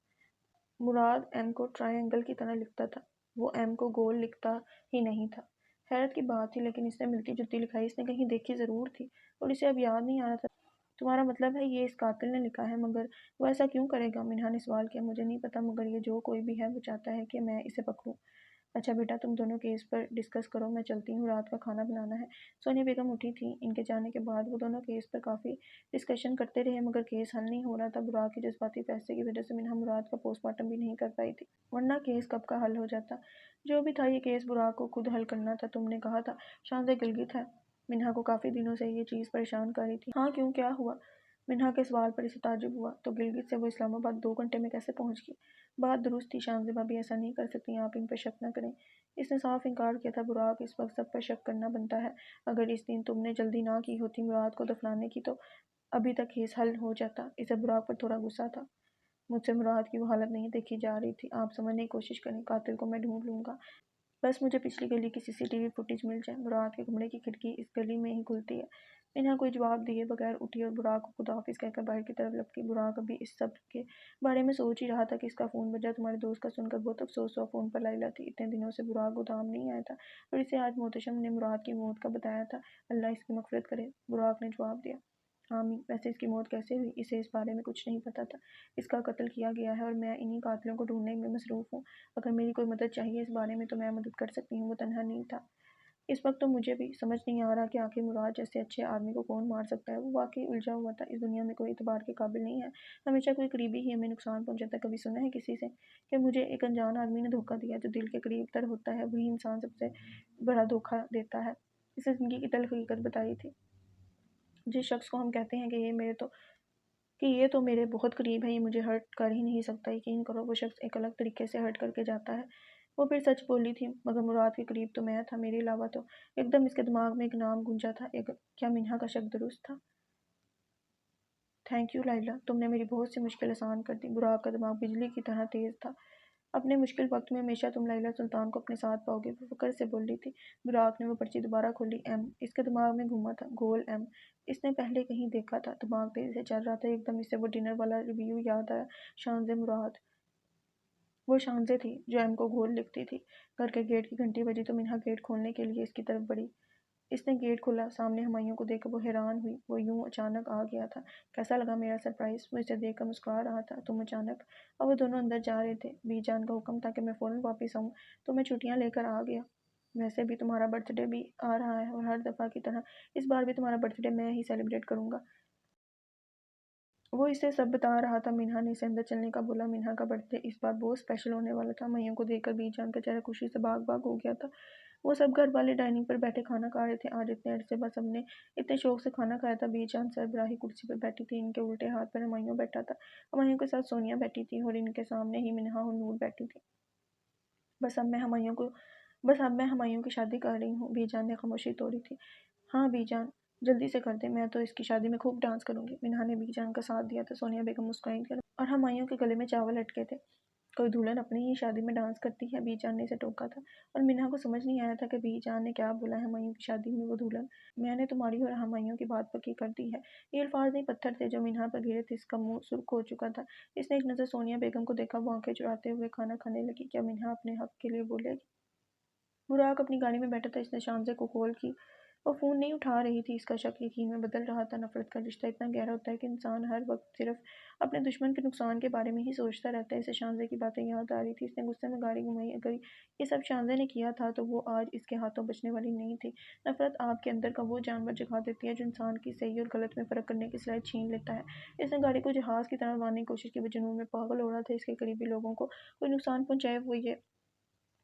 مراد ایم کو ٹرائی اینگل کی طرح لکھتا تھا، وہ ایم کو گول لکھتا ہی نہیں تھا۔ حیرت کی بات تھی، لیکن اس نے ملتی جلتی لکھائی اس نے کہیں دیکھی ضرور تھی اور اسے اب یاد نہیں آ رہا تھا۔ تمہارا مطلب ہے یہ اس قاتل نے لکھا ہے؟ مگر وہ ایسا کیوں کرے گا؟ منہا نے سوال کیا۔ مجھے نہیں پتا، مگر یہ جو کوئی بھی ہے وہ چاہتا ہے کہ میں اسے پکڑوں۔ اچھا بیٹا، تم دونوں کیس پر ڈسکس کرو، میں چلتی ہوں، رات کا کھانا بنانا ہے۔ سونیا بیگم اٹھی تھیں۔ ان کے جانے کے بعد وہ دونوں کیس پر کافی ڈسکشن کرتے رہے، مگر کیس حل نہیں ہو رہا تھا۔ براق کے جذباتی فیصلے کی وجہ سے منہا مراد کا پوسٹ مارٹم بھی نہیں کر پائی تھی، ورنہ کیس کب کا حل ہو جاتا۔ جو بھی تھا، یہ کیس براق کو خود حل کرنا تھا۔ تم نے کہا تھا شانزے گلگت ہے؟ منہا کو کافی دنوں سے یہ چیز پریشان کر رہی تھی۔ ہاں، کیوں، کیا ہوا؟ منہا کے سوال پر اسے تعجب ہوا۔ تو گلگت سے وہ اسلام آباد 2 گھنٹے میں کیسے پہنچ گئی؟ بات درست تھی، شانزے بھابی ایسا نہیں کر سکتی، آپ ان پر شک نہ کریں۔ اس نے صاف انکار کیا تھا۔ براق، اس وقت سب پر شک کرنا بنتا ہے۔ اگر اس دن تم نے جلدی نہ کی ہوتی مراد کو دفنانے کی تو ابھی تک کیس حل ہو جاتا۔ اسے براق پر تھوڑا غصہ تھا۔ مجھ سے مراد کی وہ حالت نہیں دیکھی جا رہی تھی، آپ سمجھنے کی کوشش کریں، قاتل کو میں ڈھونڈ لوں گا، بس مجھے پچھلی گلی کی CCTV فوٹیج مل جائے۔ مراد کے کمرے کی کھڑکی اس گلی میں ہی کھلتی ہے۔ منہا کوئی جواب دیے بغیر اٹھی اور براق کو خدا حافظ کہہ کر باہر کی طرف لپکی۔ براق ابھی اس سب کے بارے میں سوچ ہی رہا تھا کہ اس کا فون بجا۔ تمہارے دوست کا سن کر بہت افسوس ہوا، فون پر لائلہ تھی۔ اتنے دنوں سے براق گودام نہیں آیا تھا اور اسے آج محتشم نے مراد کی موت کا بتایا تھا۔ اللہ اس کی مغفرت کرے، براق نے جواب دیا۔ آمین۔ ویسے اس کی موت کیسے ہوئی؟ اسے اس بارے میں کچھ نہیں پتا تھا۔ اس کا قتل کیا گیا ہے اور میں انہی قاتلوں کو ڈھونڈنے میں مصروف ہوں۔ اگر میری کوئی مدد چاہیے اس بارے میں تو میں مدد کر سکتی ہوں۔ وہ تنہا نہیں تھا۔ اس وقت تو مجھے بھی سمجھ نہیں آ رہا کہ آخر مراد جیسے اچھے آدمی کو کون مار سکتا ہے۔ وہ واقعی الجھا ہوا تھا۔ اس دنیا میں کوئی اعتبار کے قابل نہیں ہے، ہمیشہ کوئی قریبی ہی ہمیں نقصان پہنچاتا ہے۔ کبھی سنا ہے کسی سے کہ مجھے ایک انجان آدمی نے دھوکہ دیا؟ جو دل کے قریب تر ہوتا ہے وہی انسان سب سے بڑا دھوکہ دیتا ہے۔ اسے زندگی کی تلخ حقیقت بتائی تھی۔ جس شخص کو ہم کہتے ہیں کہ یہ تو میرے بہت قریب ہے، یہ مجھے ہرٹ کر ہی نہیں سکتا، یقین کرو وہ شخص ایک الگ طریقے سے ہرٹ کر کے جاتا ہے۔ وہ پھر سچ بولی تھی، مگر مراد کے قریب تو میں تھا، میرے علاوہ تو۔ ایک دم اس کے دماغ میں ایک نام گونجا تھا۔ کیا منہا کا شک درست تھا؟ تھینک یو لائلہ، تم نے میری بہت سی مشکل آسان کر دی۔ براق کا دماغ بجلی کی طرح تیز تھا۔ اپنے مشکل وقت میں ہمیشہ تم لائلہ سلطان کو اپنے ساتھ پاؤ گے، وہ فکر سے بولی تھی۔ براق نے وہ پرچی دوبارہ کھولی۔ ایم اس کے دماغ میں گھوما تھا، گول ایم، اس نے پہلے کہیں دیکھا تھا۔ دماغ تیزی سے چل رہا تھا۔ ایک دم اسے وہ ڈنر والا ریویو یاد آیا، شانزے مراد، وہ شانزے تھی جو ایم کو گول لکھتی تھی۔ گھر کے گیٹ کی گھنٹی بجی تو منہا گیٹ کھولنے کے لیے اس کی طرف بڑھی۔ اس نے گیٹ کھولا، سامنے ہمایوں کو دیکھ کر وہ حیران ہوئی۔ وہ یوں اچانک آ گیا تھا۔ کیسا لگا میرا سرپرائز؟ وہ اسے دیکھ کر مسکرا رہا تھا۔ تم اچانک؟ اب وہ دونوں اندر جا رہے تھے۔ بی جان کا حکم تھا کہ میں فوراً واپس آؤں تو میں چھٹیاں لے کر آ گیا۔ ویسے بھی تمہارا برتھ ڈے بھی آ رہا ہے اور ہر دفعہ کی طرح اس بار بھی تمہارا برتھ ڈے میں ہی سیلیبریٹ کروں گا۔ وہ اسے سب بتا رہا تھا۔ منہا نے اسے اندر چلنے کا بولا۔ منہا کا برتھ ڈے اس بار بہت اسپیشل ہونے والا تھا۔ میوں کو دیکھ کر بی جان کا چہرہ خوشی سے باغ باغ ہو گیا تھا۔ وہ سب گھر والے ڈائننگ پر بیٹھے کھانا کھا رہے تھے۔ آج اتنے عرصے بعد سب نے اتنے شوق سے کھانا کھایا تھا۔ بی جان سربراہی کرسی پر بیٹھی تھی، ان کے الٹے ہاتھ پر ہمایوں بیٹھا تھا، ہمایوں کے ساتھ سونیا بیٹھی تھی اور ان کے سامنے ہی منہا اور نور بیٹھی تھی۔ بس اب میں ہمایوں کی شادی کر رہی ہوں۔ بی جان نے خاموشی توڑی تھی۔ ہاں بی جان، جلدی سے کر دیں، میں تو اس کی شادی میں خوب ڈانس کروں گی۔ منہا نے بی جان کا ساتھ دیا تھا۔ سونیا بیگم مسکرائی تھی اور ہمایوں کے گلے میں چاول لٹکے تھے۔ کوئی دلہن اپنی ہی شادی میں ڈانس کرتی ہے؟ بی جان نے اسے ٹوکا تھا اور منہا کو سمجھ نہیں آیا تھا کہ بی جان نے کیا بولا ہے۔ ہمایوں کی شادی میں وہ دلہن؟ میں نے تمہاری اور ہمایوں کی بات پکی کر دی ہے۔ یہ الفاظ نہیں پتھر تھے جو منہا پر گرے تھے۔ اس کا منہ سرخ ہو چکا تھا۔ اس نے ایک نظر سونیا بیگم کو دیکھا، وہ آنکھیں چراتے ہوئے کھانا کھانے لگی۔ کیا منہا اپنے حق کے لیے بولے گی؟ براق اپنی گاڑی میں بیٹھا تھا۔ اس نے شانزے کو کال کی۔ وہ فون نہیں اٹھا رہی تھی۔ اس کا شک یقین میں بدل رہا تھا۔ نفرت کا رشتہ اتنا گہرا ہوتا ہے کہ انسان ہر وقت صرف اپنے دشمن کے نقصان کے بارے میں ہی سوچتا رہتا ہے۔ اسے شانزے کی باتیں یاد آ رہی تھی۔ اس نے غصے میں گاڑی گھمائی۔ اگر یہ سب شانزے نے کیا تھا تو وہ آج اس کے ہاتھوں بچنے والی نہیں تھی۔ نفرت آپ کے اندر کا وہ جانور جگا دیتی ہے جو انسان کی صحیح اور غلط میں فرق کرنے کی صلاحیت چھین لیتا ہے۔ اس نے گاڑی کو جہاز کی طرح اڑانے کی کوشش کی۔ وہ جنون میں پاگل ہو رہا تھا۔ اس کے قریبی لوگوں کو کوئی نقصان پہنچائے وہ یہ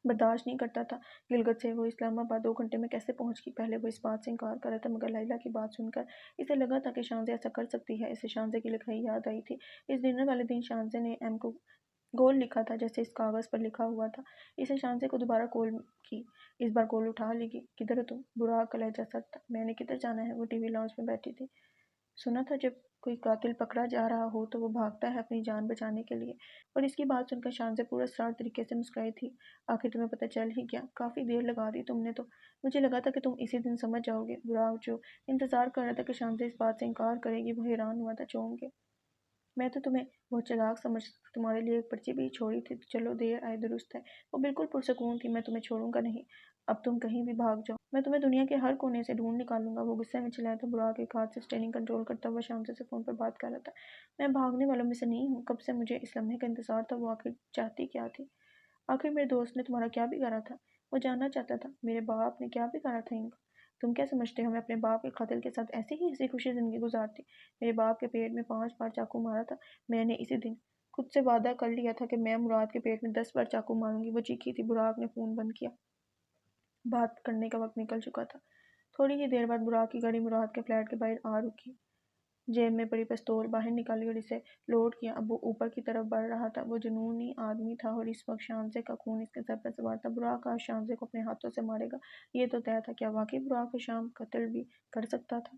برداشت نہیں کرتا تھا۔ گلگت سے وہ اسلام آباد 2 گھنٹے میں کیسے پہنچ گئی؟ پہلے وہ اس بات سے انکار کر رہا تھا، مگر لیلیٰ کی بات سن کر اسے لگا تھا کہ شانزے ایسا کر سکتی ہے۔ اسے شانزے کی لکھائی یاد آئی تھی۔ اس ڈنر والے دن شانزے نے ایم کو گول لکھا تھا جیسے اس کاغذ پر لکھا ہوا تھا۔ اسے شانزے کو دوبارہ کال کی۔ اس بار کال اٹھا لی گئی۔ کدھر ہو تم؟ براق کا لہجہ سخت تھا۔ میں نے کدھر جانا ہے؟ وہ ٹی وی لاؤنج میں بیٹھی تھی۔ سنا تھا جب کوئی قاتل پکڑا جا رہا ہو تو وہ بھاگتا ہے اپنی جان بچانے کے لیے۔ اور اس کی بات سن کر شانزے پورا اسرار طریقے سے مسکرائی تھی۔ آخر تمہیں پتہ چل ہی گیا؟ کافی دیر لگا دی تم نے تو۔ مجھے لگا تھا کہ تم اسی دن سمجھ جاؤ گے۔ براق جو انتظار کر رہا تھا کہ شانزے اس بات سے انکار کرے گی، وہ حیران ہوا تھا، چونک گیا۔ میں تو تمہیں بہت چالاک سمجھتا تھا، تمہارے لیے ایک پرچی بھی چھوڑی تھی، تو چلو دیر آئے درست ہے۔ وہ بالکل پرسکون تھی۔ میں تمہیں چھوڑوں گا نہیں، اب تم کہیں بھی بھاگ جاؤ، میں تمہیں دنیا کے ہر کونے سے ڈھونڈ نکالوں گا۔ وہ غصے میں چلایا تھا۔ براق ایک ہاتھ سے اسٹیئرنگ کنٹرول کرتا ہوا شانزے سے فون پر بات کر رہا تھا۔ میں بھاگنے والوں میں سے نہیں ہوں، کب سے مجھے اس لمحے کا انتظار تھا۔ وہ آخر چاہتی کیا تھی؟ آخر میرے دوست نے تمہارا کیا بگاڑا تھا؟ وہ جاننا چاہتا تھا میرے باپ نے کیا بگاڑا تھا ان کا۔ تم کیا سمجھتے ہو میں اپنے باپ کے قاتل کے ساتھ ایسے ہی ہنسی خوشی زندگی گزارتی؟ میرے باپ کے پیٹ میں 5 بار چاقو مارا تھا میں نے اسی دن۔ خود سے وعدہ کر لیا تھا کہ میں مراد کے پیٹ میں 10 بار چاقو ماروں گی۔ وہ چیخی تھی۔ براق نے فون بند کیا۔ بات کرنے کا وقت نکل چکا تھا۔ تھوڑی ہی دیر بعد براق کی گاڑی مراد کے فلیٹ کے باہر آ رکی۔ جیب میں پڑی پستول باہر نکالی اور اسے لوڈ کیا۔ اب وہ اوپر کی طرف بڑھ رہا تھا۔ وہ جنونی آدمی تھا اور اس وقت شانزے کا خون اس کے سر پر سوار تھا۔ براق آج شانزے کو اپنے ہاتھوں سے مارے گا، یہ تو طے تھا۔ کیا واقعی براق شام قتل بھی کر سکتا تھا؟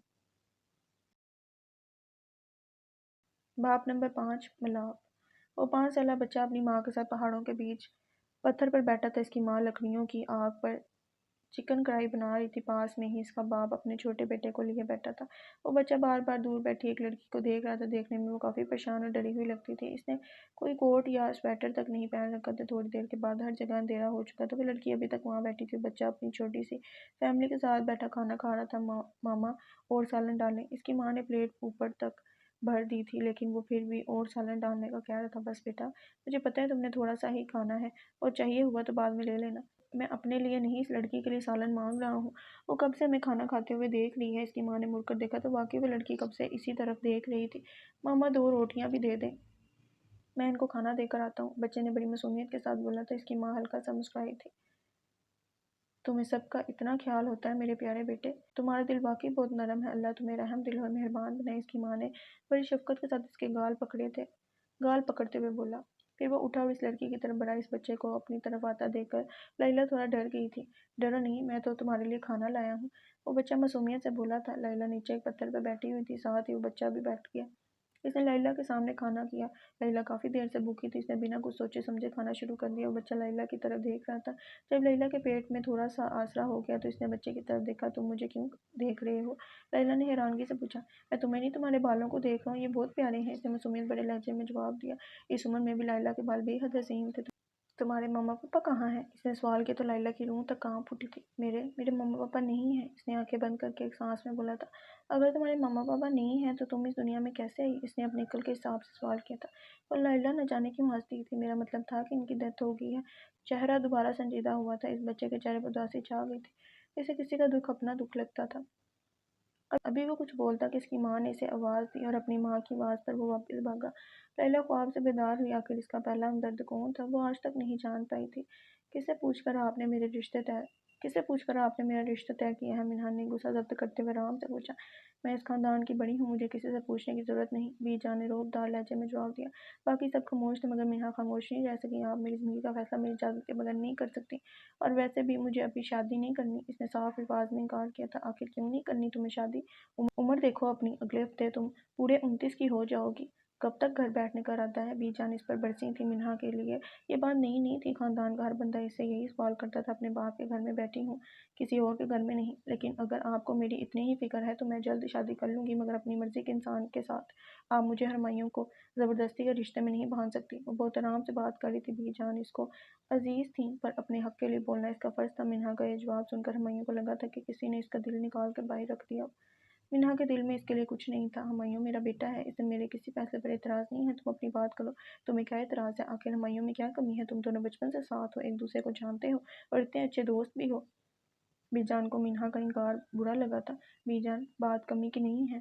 باپ نمبر 5 ملاپ۔ وہ 5 سالہ بچہ اپنی ماں کے ساتھ پہاڑوں کے بیچ پتھر پر بیٹھا تھا۔ اس کی ماں لکڑیوں کی آگ پر چکن کڑھائی بنا رہی تھی۔ پاس میں ہی اس کا باپ اپنے چھوٹے بیٹے کو لیے بیٹھا تھا۔ وہ بچہ بار بار دور بیٹھی ایک لڑکی کو دیکھ رہا تھا۔ دیکھنے میں وہ کافی پریشان اور ڈری ہوئی لگتی تھی۔ اس نے کوئی کوٹ یا سویٹر تک نہیں پہن رکھا تھا۔ تھوڑی دیر کے بعد ہر جگہ اندھیرا ہو چکا تھا۔ وہ لڑکی ابھی تک وہاں بیٹھی تھی۔ بچہ اپنی چھوٹی سی فیملی کے ساتھ بیٹھا کھانا کھا رہا تھا۔ ماما اور سالن ڈالیں۔ اس کی ماں نے پلیٹ اوپر تک بھر دی تھی لیکن وہ پھر بھی اور سالن ڈالنے کا کہہ رہا تھا۔ بس بیٹا، مجھے پتہ ہے تم نے تھوڑا سا ہی کھانا ہے اور چاہیے ہوا تو بعد میں لے لینا۔ میں اپنے لیے نہیں اس لڑکی کے لیے سالن مانگ رہا ہوں۔ وہ کب سے ہمیں کھانا کھاتے ہوئے دیکھ رہی ہے۔ اس کی ماں نے مڑ کر دیکھا تو واقعی وہ لڑکی کب سے اسی طرف دیکھ رہی تھی۔ ماما 2 روٹیاں بھی دے دیں، میں ان کو کھانا دے کر آتا ہوں، بچے نے بڑی معصومیت کے ساتھ بولا تھا۔ اس کی ماں ہلکا سا مسکرائی تھی۔ تمہیں سب کا اتنا خیال ہوتا ہے میرے پیارے بیٹے، تمہارا دل واقعی بہت نرم ہے، اللہ تمہیں رحم دل اور مہربان بنائے۔ اس کی ماں نے بڑی شفقت کے ساتھ اس کے گال پکڑتے ہوئے بولا۔ پھر وہ اٹھا اور اس لڑکی کی طرف بڑھا۔ اس بچے کو اپنی طرف آتا دیکھ کر لیلیٰ تھوڑا ڈر گئی تھی۔ ڈرو نہیں، میں تو تمہارے لیے کھانا لایا ہوں، وہ بچہ معصومیت سے بولا تھا۔ لیلیٰ نیچے ایک پتھر پر بیٹھی ہوئی تھی، ساتھ ہی وہ بچہ بھی بیٹھ گیا۔ اس نے لیلیٰ کے سامنے کھانا کیا۔ لیلیٰ کافی دیر سے بھوکی تھی۔ اس نے بنا کچھ سوچے سمجھے کھانا شروع کر دیا۔ وہ بچہ لیلیٰ کی طرف دیکھ رہا تھا۔ جب لیلیٰ کے پیٹ میں تھوڑا سا آسرا ہو گیا تو اس نے بچے کی طرف دیکھا۔ تم مجھے کیوں دیکھ رہے ہو؟ لیلیٰ نے حیرانگی سے پوچھا۔ میں تمہیں نہیں، تمہارے بالوں کو دیکھ رہا ہوں، یہ بہت پیارے ہیں، اس نے معصومیت بھرے لہجے میں جواب دیا۔ اس عمر میں بھی لیلیٰ کے بال بے حد حسین تھے۔ تمہارے ماما پاپا کہاں ہیں؟ اس نے سوال کیا تو لیلیٰ کی روح تک کانپ اٹھی تھی۔ میرے ماما پاپا نہیں ہیں، اس نے آنکھیں بند کر کے ایک سانس میں بولا تھا۔ اگر تمہارے ماما پاپا نہیں ہیں تو تم اس دنیا میں کیسے آئی؟ اس نے اپنی عقل کے حساب سے سوال کیا تھا۔ اور لیلیٰ نہ جانے کیوں ہنستی تھی۔ میرا مطلب تھا کہ ان کی ڈیتھ ہو گئی ہے۔ چہرہ دوبارہ سنجیدہ ہوا تھا۔ اس بچے کے چہرے پر اداسی چھا گئی تھی۔ اسے کسی کا دکھ اپنا دکھ لگتا تھا۔ ابھی وہ کچھ بولتا کہ اس کی ماں نے اسے آواز دی اور اپنی ماں کی آواز پر وہ واپس بھاگا۔ لیلا خواب سے بیدار ہوئی، آخر اس کا پہلا ہمدرد کون تھا وہ آج تک نہیں جان پائی تھی۔ کسے پوچھ کر آپ نے میرا رشتہ طے کیا ہے؟ منہا نے غصہ ضبط کرتے ہوئے آرام سے پوچھا۔ میں اس خاندان کی بڑی ہوں، مجھے کسی سے پوچھنے کی ضرورت نہیں، بی جان نے روب دار لہجے میں جواب دیا۔ باقی سب خاموش تھے مگر منہا خاموش نہیں رہ سکی۔ آپ میری زندگی کا فیصلہ میری اجازت کے بغیر نہیں کر سکتی، اور ویسے بھی مجھے ابھی شادی نہیں کرنی۔ اس نے صاف الفاظ میں انکار کیا تھا۔ آخر کیوں نہیں کرنی تمہیں شادی؟ عمر دیکھو اپنی، اگلے ہفتے تم پورے 29 کی ہو جاؤ گی، کب تک گھر بیٹھنے کا ارادہ ہے؟ بی جان اس پر برسی تھی۔ منہا کے لیے یہ بات نئی نہیں تھی، خاندان کا ہر بندہ اس سے یہی سوال کرتا تھا۔ اپنے باپ کے گھر میں بیٹھی ہوں، کسی اور کے گھر میں نہیں، لیکن اگر آپ کو میری اتنی ہی فکر ہے تو میں جلد شادی کر لوں گی، مگر اپنی مرضی کے انسان کے ساتھ۔ آپ مجھے ہرمائیوں کو زبردستی کے رشتے میں نہیں باندھ سکتی۔ وہ بہت آرام سے بات کر رہی تھی، بی جان اس کو عزیز تھیں، پر اپنے حق کے لیے بولنا اس کا فرض تھا۔ منہا کا یہ جواب سن کر ہمایوں کو لگا تھا کہ کسی نے اس کا دل نکال کر باہر رکھ دیا۔ منہا کے دل میں اس کے لیے کچھ نہیں تھا۔ ہمایوں میرا بیٹا ہے، اسے میرے کسی فیصلے پر اعتراض نہیں ہے، تم اپنی بات کرو، تمہیں کیا اعتراض ہے؟ آخر ہمایوں میں کیا کمی ہے؟ تم دونوں بچپن سے ساتھ ہو، ایک دوسرے کو جانتے ہو اور اتنے اچھے دوست بھی ہو۔ بی جان کو منہا کا انکار برا لگا تھا۔ بی جان، بات کمی کی نہیں ہے،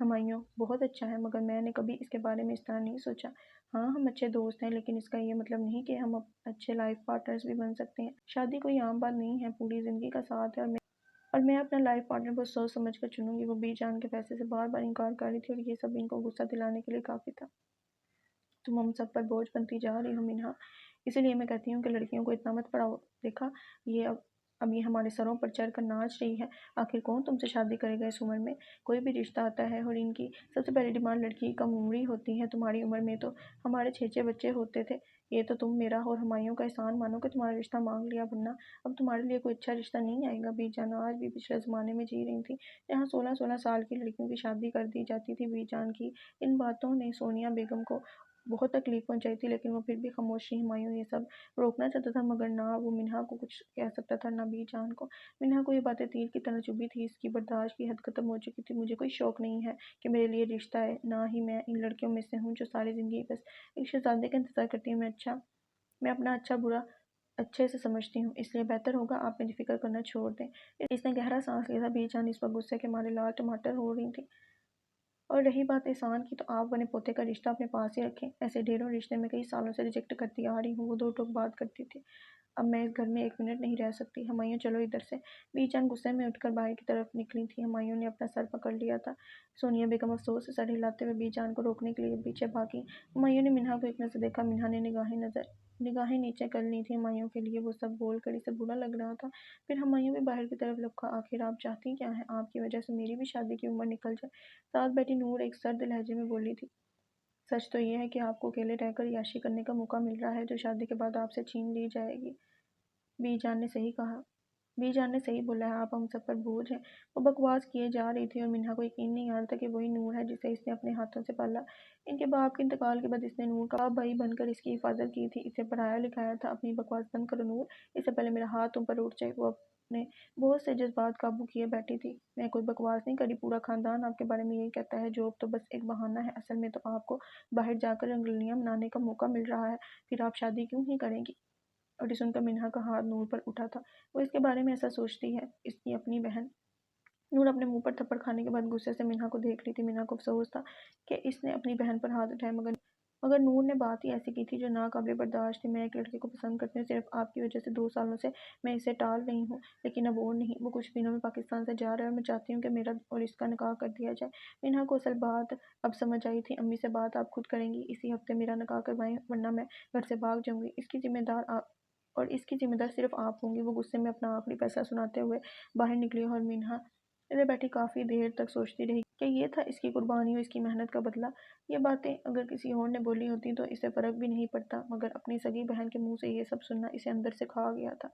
ہمایوں بہت اچھا ہے، مگر میں نے کبھی اس کے بارے میں اس طرح نہیں سوچا۔ ہاں ہم اچھے دوست ہیں، لیکن اس کا یہ مطلب نہیں کہ ہم اچھے لائف پارٹنرز بھی بن سکتے ہیں۔ شادی کوئی عام بات نہیں ہے، پوری زندگی کا ساتھ ہے، اور میں اپنا لائف پارٹنر بہت سوچ سمجھ کر چنوں گی۔ وہ بی جان کے فیصلے سے بار بار انکار کر رہی تھی اور یہ سب ان کو غصہ دلانے کے لیے کافی تھا۔ تم ہم سب پر بوجھ بنتی جا رہی ہو منہا، اسی لیے میں کہتی ہوں کہ لڑکیوں کو اتنا مت پڑھاؤ۔ دیکھا، یہ اب یہ ہمارے سروں پر چڑھ کر ناچ رہی ہے۔ آخر کون تم سے شادی کرے گا؟ اس عمر میں کوئی بھی رشتہ آتا ہے اور ان کی سب سے پہلی ڈیمانڈ لڑکی کی کم عمری ہوتی ہے۔ تمہاری عمر میں تو ہمارے 6 بچے ہوتے تھے۔ یہ تو تم میرا اور ہمایوں کا احسان مانو کہ تمہارا رشتہ مانگ لیا، ورنہ اب تمہارے لیے کوئی اچھا رشتہ نہیں آئے گا۔ بی جان آج بھی پچھلے زمانے میں جی رہی تھی، جہاں 16 سال کی لڑکیوں کی شادی کر دی جاتی تھی۔ بی جان کی ان باتوں نے سونیا بیگم کو بہت تکلیف پہنچائی تھی، لیکن وہ پھر بھی خاموش رہی۔ ہمایوں یہ سب روکنا چاہتا تھا، مگر نہ وہ منہا کو کچھ کہہ سکتا تھا، نہ بی جان کو۔ منہا کو یہ باتیں تیر کی طرح چبھی تھی، اس کی برداشت کی حد ختم ہو چکی تھی۔ مجھے کوئی شوق نہیں ہے کہ میرے لیے رشتہ ہے، نہ ہی میں ان لڑکیوں میں سے ہوں جو ساری زندگی بس ایک شہزادے کا انتظار کرتی ہوں۔ میں اپنا اچھا برا اچھے سے سمجھتی ہوں، اس لیے بہتر ہوگا آپ میری فکر کرنا چھوڑ دیں۔ اس نے گہرا سانس لیا تھا۔ بی جان اس وقت غصے کے مارے لال ٹماٹر ہو رہی تھی۔ اور رہی بات احسان کی، تو آپ اپنے پوتے کا رشتہ اپنے پاس ہی رکھیں، ایسے ڈھیروں رشتے میں کئی سالوں سے ریجیکٹ کرتی آ رہی ہوں۔ وہ دو ٹوک بات کرتی تھی۔ اب میں اس گھر میں 1 منٹ نہیں رہ سکتی۔ ہمایوں چلو ادھر سے۔ بی جان غصے میں اٹھ کر باہر کی طرف نکلی تھی۔ ہمایوں نے اپنا سر پکڑ لیا تھا۔ سونیا بیگم افسوس سے سر ہلاتے ہوئے بی جان کو روکنے کے لیے پیچھے بھاگی۔ ہمایوں نے منہا کو ایک نظر دیکھا۔ منہا نے نگاہیں نیچے کر لی تھیں۔ ہمایوں کے لیے وہ سب بول کر اسے برا لگ رہا تھا۔ پھر ہمایوں بھی باہر کی طرف لپکا۔ آخر آپ چاہتی کیا ہیں؟ آپ کی وجہ سے میری بھی شادی کی عمر نکل جائے؟ ساتھ بیٹھی نور ایک سرد لہجے میں بولی تھی۔ سچ تو یہ ہے کہ آپ کو اکیلے رہ کر عیاشی کرنے کا موقع مل رہا ہے، جو شادی کے بعد آپ سے چھین لی جائے گی۔ بی جان نے صحیح کہا۔ بی جان نے صحیح بولا ہے، آپ ہم سب پر بوجھ ہیں۔ وہ بکواس کیے جا رہی تھی اور منہا کو یقین نہیں آ رہا تھا کہ وہی نور ہے جسے اس نے اپنے ہاتھوں سے پالا۔ ان کے باپ کے انتقال کے بعد اس نے نور کا باپ بھائی بن کر اس کی حفاظت کی تھی، اسے پڑھایا لکھایا تھا۔ اپنی بکواس بند کرو نور، اس سے پہلے میرا ہاتھ تم پر اٹھ جائے۔ وہ اپنے بہت سے جذبات قابو کیے بیٹھی تھی۔ میں کوئی بکواس نہیں کر رہی، پورا خاندان آپ کے بارے میں یہی کہتا ہے۔ جاب تو بس ایک بہانہ ہے، اصل میں تو آپ کو باہر جا کر رنگلیاں منانے کا موقع مل رہا ہے، پھر آپ شادی کیوں ہی کریں گی؟ اور یہ سن کر منہا کا ہاتھ نور پر اٹھا تھا۔ وہ اس کے بارے میں ایسا سوچتی ہے، اس کی اپنی بہن۔ نور اپنے منہ پر تھپڑ کھانے کے بعد غصے سے منہا کو دیکھ رہی تھی۔ منہا کو افسوس تھا کہ اس نے اپنی بہن پر ہاتھ اٹھائے، مگر نور نے بات ہی ایسی کی تھی جو ناقابل برداشت تھی۔ میں ایک لڑکے کو پسند کرتی ہوں، صرف آپ کی وجہ سے 2 سالوں سے میں اسے ٹال رہی ہوں، لیکن اب اور نہیں۔ وہ کچھ دنوں میں پاکستان سے جا رہا ہے اور میں چاہتی ہوں کہ میرا اور اس کا نکاح کر دیا جائے۔ منہا کو اصل بات اب سمجھ آئی تھی۔ امی سے بات آپ خود کریں گی، اسی ہفتے میرا نکاح کروائیں، ورنہ میں گھر سے بھاگ جاؤں گی۔ اس کی ذمہ دار صرف آپ ہوں گی۔ وہ غصے میں اپنا آخری فیصلہ سناتے ہوئے باہر نکلی اور منہا ادھر بیٹھی کافی دیر تک سوچتی رہی کہ یہ تھا اس کی قربانیوں، اس کی محنت کا بدلہ۔ یہ باتیں اگر کسی اور نے بولی ہوتی تو اسے فرق بھی نہیں پڑتا، مگر اپنی سگی بہن کے منہ سے یہ سب سننا اسے اندر سے کھا گیا تھا۔